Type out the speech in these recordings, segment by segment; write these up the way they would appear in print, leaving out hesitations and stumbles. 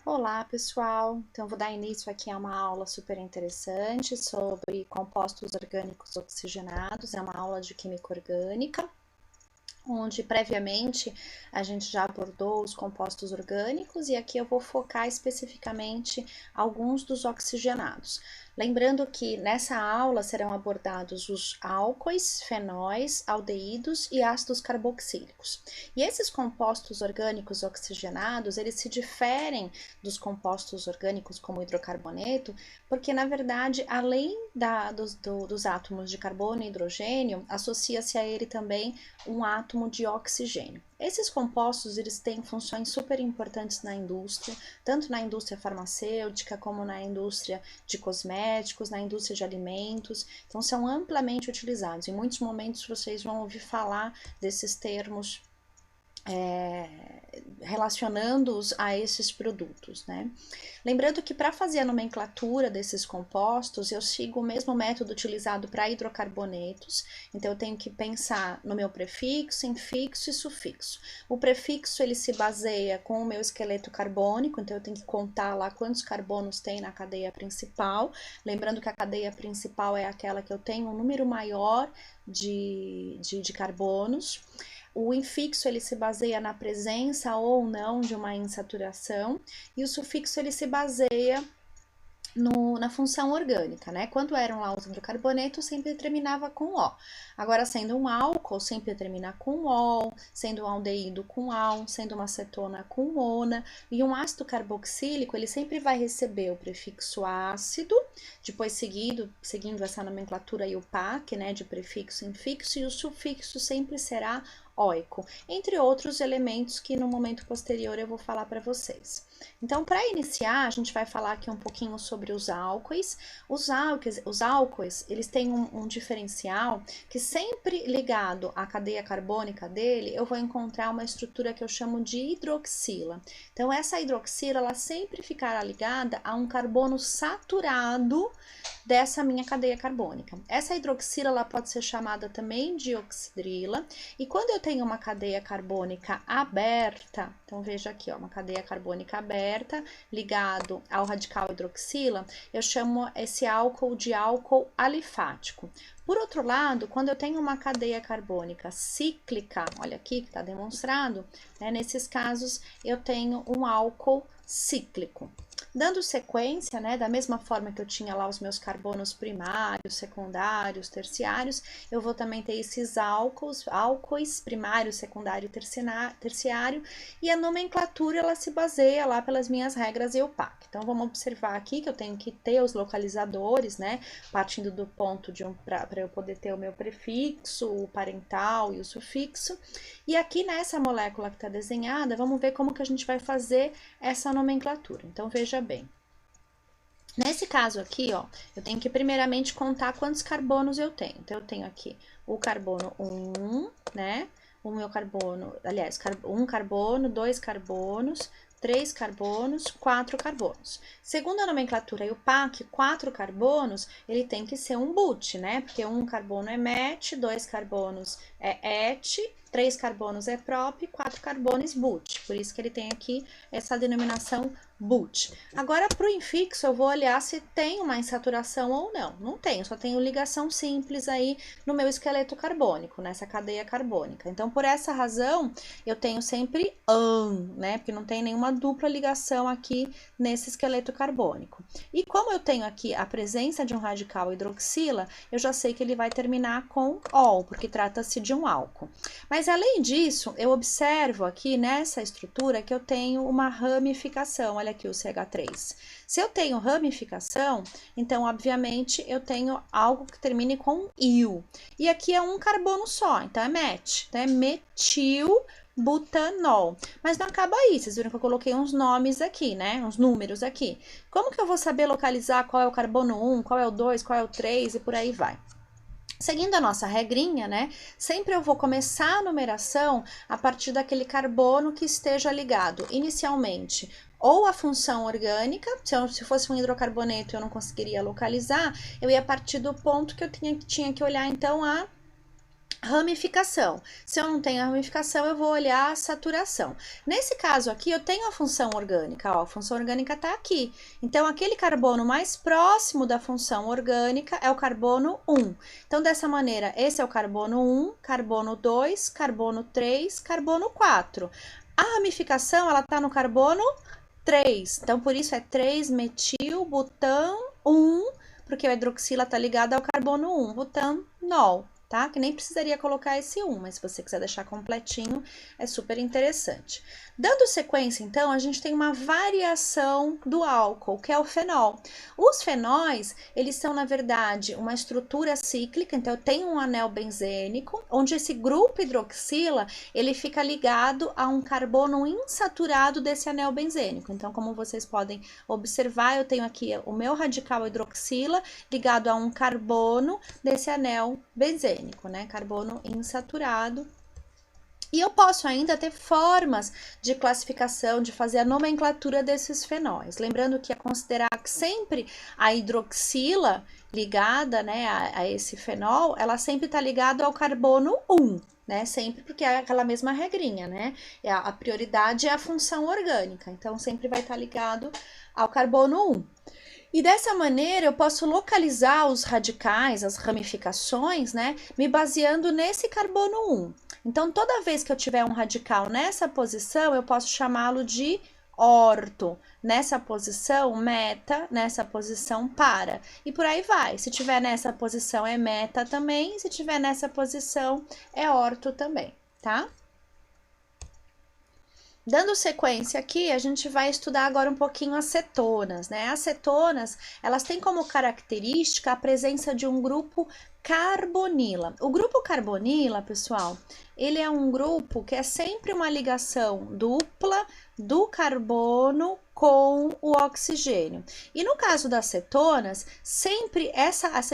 Olá, pessoal! Então, vou dar início aqui a uma aula super interessante sobre compostos orgânicos oxigenados. É uma aula de química orgânica, onde previamente a gente já abordou os compostos orgânicos e aqui eu vou focar especificamente alguns dos oxigenados. Lembrando que nessa aula serão abordados os álcoois, fenóis, aldeídos e ácidos carboxílicos. E esses compostos orgânicos oxigenados, eles se diferem dos compostos orgânicos como hidrocarboneto, porque na verdade, além dos átomos de carbono e hidrogênio, associa-se a ele também um átomo de oxigênio. Esses compostos eles têm funções super importantes na indústria, tanto na indústria farmacêutica como na indústria de cosméticos, na indústria de alimentos, então são amplamente utilizados. Em muitos momentos vocês vão ouvir falar desses termos relacionando-os a esses produtos, né? Lembrando que para fazer a nomenclatura desses compostos, eu sigo o mesmo método utilizado para hidrocarbonetos, então eu tenho que pensar no meu prefixo, infixo e sufixo. O prefixo ele se baseia com o meu esqueleto carbônico, então eu tenho que contar lá quantos carbonos tem na cadeia principal, lembrando que a cadeia principal é aquela que eu tenho um número maior de carbonos. O infixo ele se baseia na presença ou não de uma insaturação e o sufixo ele se baseia na função orgânica, né? Quando eram lá os hidrocarbonetos, sempre terminava com O. Agora, sendo um álcool, sempre termina com OL, sendo um aldeído com AL, sendo uma acetona com ONA, e um ácido carboxílico, ele sempre vai receber o prefixo ácido, depois seguindo essa nomenclatura IUPAC, né, de prefixo e infixo, e o sufixo sempre será óico, entre outros elementos que no momento posterior eu vou falar para vocês. Então, para iniciar, a gente vai falar aqui um pouquinho sobre os álcoois. Os álcoois eles têm um diferencial que sempre ligado à cadeia carbônica dele, eu vou encontrar uma estrutura que eu chamo de hidroxila. Então, essa hidroxila, ela sempre ficará ligada a um carbono saturado dessa minha cadeia carbônica. Essa hidroxila ela pode ser chamada também de oxidrila, e quando eu tenho uma cadeia carbônica aberta, então veja aqui, ó, uma cadeia carbônica aberta ligado ao radical hidroxila, eu chamo esse álcool de álcool alifático. Por outro lado, quando eu tenho uma cadeia carbônica cíclica, olha aqui que está demonstrado, né, nesses casos eu tenho um álcool cíclico. Dando sequência, né, da mesma forma que eu tinha lá os meus carbonos primários, secundários, terciários, eu vou também ter esses álcoois primário, secundário e terciário, e a nomenclatura ela se baseia lá pelas minhas regras EUPAC. Então vamos observar aqui que eu tenho que ter os localizadores, né, partindo do ponto para eu poder ter o meu prefixo, o parental e o sufixo. E aqui nessa molécula que está desenhada, vamos ver como que a gente vai fazer essa nomenclatura. Então veja bem. Nesse caso aqui, ó, eu tenho que primeiramente contar quantos carbonos eu tenho. Então, eu tenho aqui o carbono 1, né? O meu carbono, aliás, um carbono, 2 carbonos, 3 carbonos, 4 carbonos. Segundo a nomenclatura IUPAC, 4 carbonos, ele tem que ser um BUT, né? Porque um carbono é MET, 2 carbonos é ET, 3 carbonos é prop, 4 carbonos BUT. Por isso que ele tem aqui essa denominação BUT. Agora, para o infixo, eu vou olhar se tem uma insaturação ou não. Não tem, só tenho ligação simples aí no meu esqueleto carbônico, nessa cadeia carbônica. Então, por essa razão, eu tenho sempre AN, né? Porque não tem nenhuma dupla ligação aqui nesse esqueleto carbônico. E como eu tenho aqui a presença de um radical hidroxila, eu já sei que ele vai terminar com OL, porque trata-se de um álcool. Mas, além disso, eu observo aqui nessa estrutura que eu tenho uma ramificação. Olha aqui o CH3. Se eu tenho ramificação, então, obviamente, eu tenho algo que termine com IL. E aqui é um carbono só, então é MET, né? Metilbutanol. Mas não acaba aí, vocês viram que eu coloquei uns nomes aqui, né? Uns números aqui. Como que eu vou saber localizar qual é o carbono 1, qual é o 2, qual é o 3 e por aí vai? Seguindo a nossa regrinha, né, sempre eu vou começar a numeração a partir daquele carbono que esteja ligado inicialmente ou a função orgânica, se fosse um hidrocarboneto eu não conseguiria localizar, eu ia partir do ponto que eu tinha que olhar então a Ramificação. Se eu não tenho a ramificação, eu vou olhar a saturação. Nesse caso aqui, eu tenho a função orgânica, ó, a função orgânica está aqui. Então, aquele carbono mais próximo da função orgânica é o carbono 1. Então, dessa maneira, esse é o carbono 1, carbono 2, carbono 3, carbono 4. A ramificação, ela está no carbono 3. Então, por isso é 3-metilbutan 1, porque o hidroxila está ligado ao carbono 1, butanol. Tá? Que nem precisaria colocar esse 1, mas se você quiser deixar completinho, é super interessante. Dando sequência, então, a gente tem uma variação do álcool, que é o fenol. Os fenóis, eles são, na verdade, uma estrutura cíclica, então eu tenho um anel benzênico, onde esse grupo hidroxila, ele fica ligado a um carbono insaturado desse anel benzênico. Então, como vocês podem observar, eu tenho aqui o meu radical hidroxila ligado a um carbono desse anel benzênico, né? Carbono insaturado. E eu posso ainda ter formas de classificação, de fazer a nomenclatura desses fenóis. Lembrando que é considerar que sempre a hidroxila ligada, né, a esse fenol, ela sempre está ligada ao carbono 1, né? Sempre porque é aquela mesma regrinha, né? A prioridade é a função orgânica, então sempre vai estar ligado ao carbono 1. E dessa maneira eu posso localizar os radicais, as ramificações, né, me baseando nesse carbono 1. Então, toda vez que eu tiver um radical nessa posição, eu posso chamá-lo de orto. Nessa posição, meta, nessa posição, para. E por aí vai. Se tiver nessa posição, é meta também. Se tiver nessa posição, é orto também, tá? Dando sequência aqui, a gente vai estudar agora um pouquinho as cetonas, né? As cetonas, elas têm como característica a presença de um grupo carbonila. O grupo carbonila, pessoal, ele é um grupo que é sempre uma ligação dupla do carbono com o oxigênio. E no caso das cetonas, sempre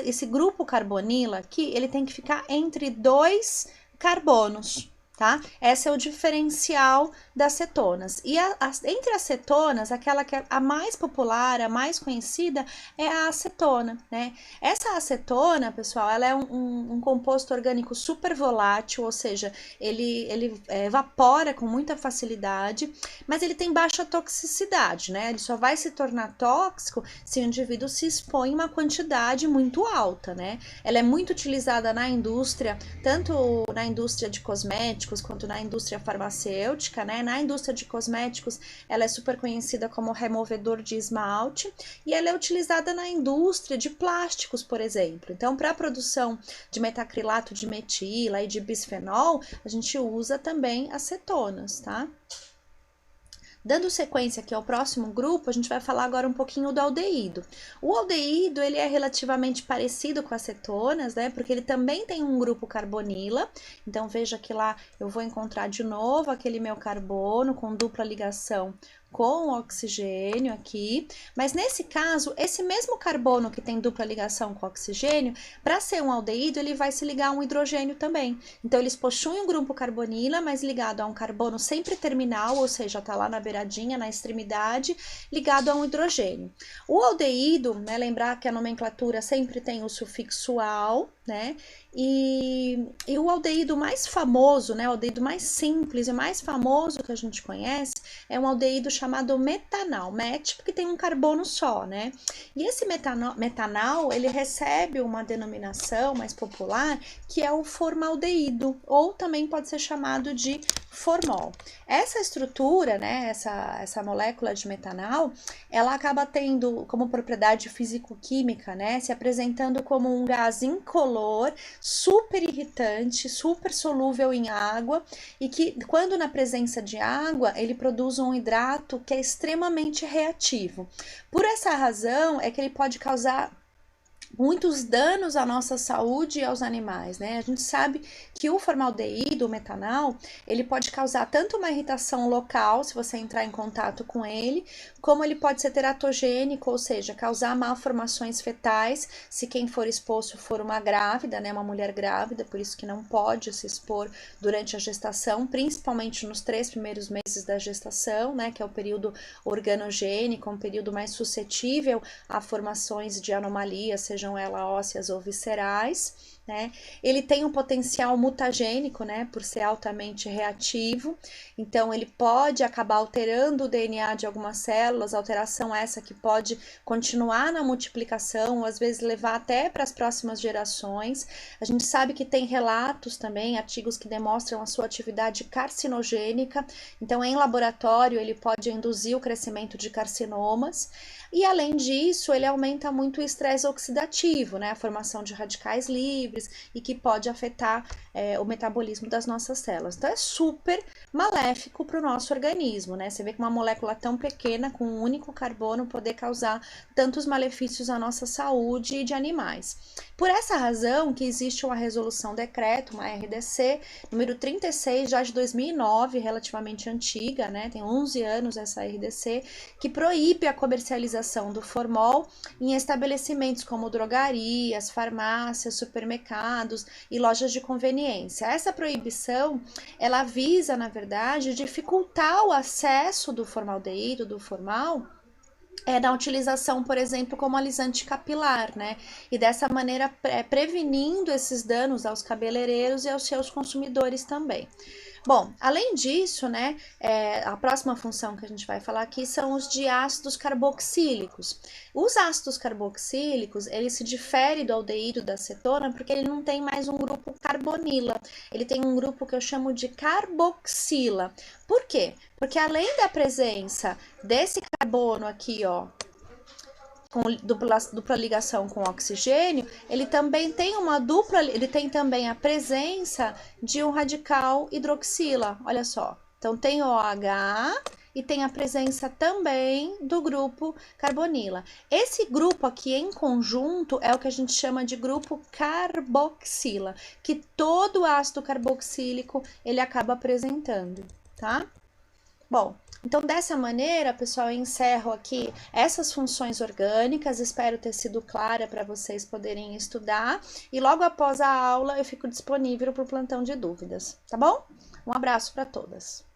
esse grupo carbonila aqui, ele tem que ficar entre dois carbonos. Tá? Esse é o diferencial das cetonas. E entre as cetonas, aquela que é a mais popular, a mais conhecida, é a acetona, né? Essa acetona, pessoal, ela é um composto orgânico super volátil, ou seja, ele evapora com muita facilidade, mas ele tem baixa toxicidade, né? Ele só vai se tornar tóxico se o indivíduo se expõe em uma quantidade muito alta, né? Ela é muito utilizada na indústria, tanto na indústria de cosméticos, quanto na indústria farmacêutica, né? Na indústria de cosméticos, ela é super conhecida como removedor de esmalte e ela é utilizada na indústria de plásticos, por exemplo. Então, para a produção de metacrilato de metila e de bisfenol, a gente usa também acetonas, tá? Dando sequência aqui ao próximo grupo, a gente vai falar agora um pouquinho do aldeído. O aldeído, ele é relativamente parecido com as cetonas, né? Porque ele também tem um grupo carbonila. Então, veja que lá eu vou encontrar de novo aquele meu carbono com dupla ligação com o oxigênio aqui, mas nesse caso, esse mesmo carbono que tem dupla ligação com o oxigênio, para ser um aldeído, ele vai se ligar a um hidrogênio também. Então, eles possuem um grupo carbonila, mas ligado a um carbono sempre terminal, ou seja, está lá na beiradinha, na extremidade, ligado a um hidrogênio. O aldeído, né, lembrar que a nomenclatura sempre tem o sufixo -al, né? E o aldeído mais famoso, né, o aldeído mais simples e mais famoso que a gente conhece é um aldeído chamado metanal, met porque tem um carbono só, né? E esse metanal, ele recebe uma denominação mais popular que é o formaldeído, ou também pode ser chamado de formol. Essa estrutura, né, essa molécula de metanal, ela acaba tendo como propriedade físico-química, né, se apresentando como um gás incolor, super irritante, super solúvel em água e que, quando na presença de água, ele produz um hidrato que é extremamente reativo. Por essa razão, é que ele pode causar muitos danos à nossa saúde e aos animais, né? A gente sabe que o formaldeído, o metanal, ele pode causar tanto uma irritação local, se você entrar em contato com ele, como ele pode ser teratogênico, ou seja, causar malformações fetais, se quem for exposto for uma grávida, né? Uma mulher grávida, por isso que não pode se expor durante a gestação, principalmente nos 3 primeiros meses da gestação, né? Que é o período organogênico, um período mais suscetível a formações de anomalias, seja sejam elas ósseas ou viscerais, né? Ele tem um potencial mutagênico, né, por ser altamente reativo, então ele pode acabar alterando o DNA de algumas células, alteração essa que pode continuar na multiplicação, ou às vezes levar até para as próximas gerações. A gente sabe que tem relatos também, artigos que demonstram a sua atividade carcinogênica, então em laboratório ele pode induzir o crescimento de carcinomas, e além disso ele aumenta muito o estresse oxidativo, né, a formação de radicais livres, e que pode afetar o metabolismo das nossas células. Então é super maléfico para o nosso organismo, né? Você vê que uma molécula tão pequena, com um único carbono, poder causar tantos malefícios à nossa saúde e de animais. Por essa razão que existe uma resolução decreto, uma RDC, número 36, já de 2009, relativamente antiga, né? Tem 11 anos essa RDC, que proíbe a comercialização do formol em estabelecimentos como drogarias, farmácias, supermercados e lojas de conveniência. Essa proibição, ela visa, na verdade, dificultar o acesso do formaldeído, do formal, na utilização, por exemplo, como alisante capilar, né? E dessa maneira prevenindo esses danos aos cabeleireiros e aos seus consumidores também. Bom, além disso, né, a próxima função que a gente vai falar aqui são os diácidos carboxílicos. Os ácidos carboxílicos, ele se difere do aldeído da cetona porque ele não tem mais um grupo carbonila, ele tem um grupo que eu chamo de carboxila. Por quê? Porque além da presença desse carbono aqui, ó, com dupla ligação com oxigênio, ele também tem ele tem também a presença de um radical hidroxila, olha só. Então tem OH e tem a presença também do grupo carbonila. Esse grupo aqui em conjunto é o que a gente chama de grupo carboxila, que todo ácido carboxílico ele acaba apresentando, tá? Bom, então dessa maneira, pessoal, eu encerro aqui essas funções orgânicas, espero ter sido clara para vocês poderem estudar, e logo após a aula eu fico disponível para o plantão de dúvidas, tá bom? Um abraço para todas.